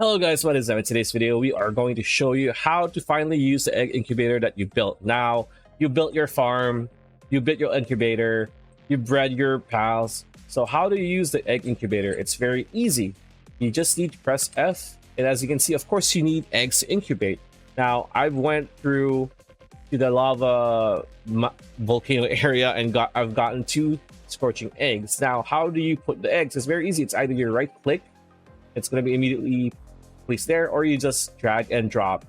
Hello guys, what is up? In today's video, we are going to show you how to finally use the egg incubator that you built. Now, you built your farm, you built your incubator, you bred your pals. So how do you use the egg incubator? It's very easy. You just need to press F, and as you can see, of course, you need eggs to incubate. Now, I went through to the lava volcano area and I've gotten 2 scorching eggs. Now, how do you put the eggs? It's very easy. It's either you right click, it's going to be immediately placed there, or you just drag and drop,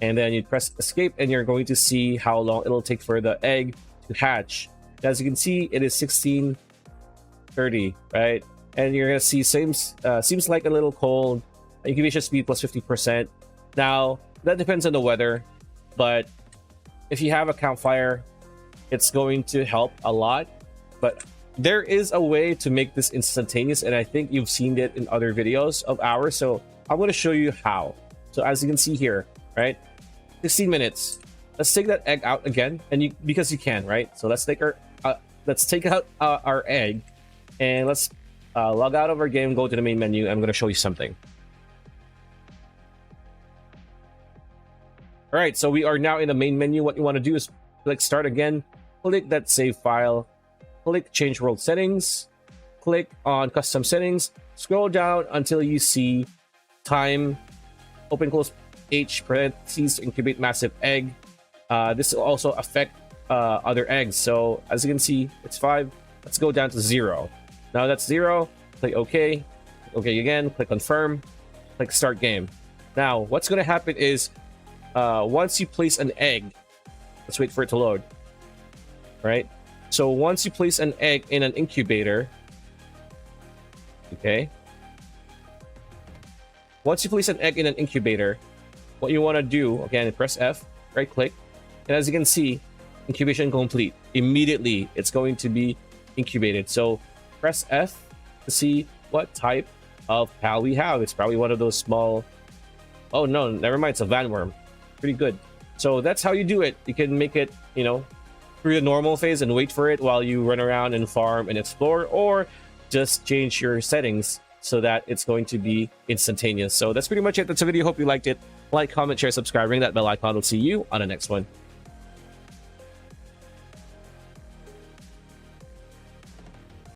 and then you press escape, and you're going to see how long it'll take for the egg to hatch. As you can see, it is 16:30, right? And you're gonna see seems like a little cold. Incubation speed plus 50%. Now that depends on the weather, but if you have a campfire, it's going to help a lot. But there is a way to make this instantaneous, and I think you've seen it in other videos of ours, so I'm going to show you how. So as you can see here, right, 16 minutes. Let's take that egg out again, and because you can, right? So let's take out our egg, and let's log out of our game, go to the main menu. I'm going to show you something. All right, so we are now in the main menu. What you want to do is click start again, click that save file, click change world settings, click on custom settings, scroll down until you see time, open close H parentheses to incubate massive egg. This will also affect other eggs. So as you can see, it's 5. Let's go down to 0. Now that's 0. Click OK. OK again. Click confirm. Click start game. Now what's going to happen is once you place an egg, let's wait for it to load. Right. So once you place an egg in an incubator, okay. Once you place an egg in an incubator, what you want to do, again, press F, right click, and as you can see, incubation complete. Immediately, it's going to be incubated. So press F to see what type of pal we have. It's probably one of those small... Oh no, never mind, it's a vanworm. Pretty good. So that's how you do it. You can make it, you know, through the normal phase and wait for it while you run around and farm and explore, or just change your settings so that it's going to be instantaneous. So that's pretty much it. That's a video. Hope you liked it. Like, comment, share, subscribe, ring that bell icon. We'll see you on the next one.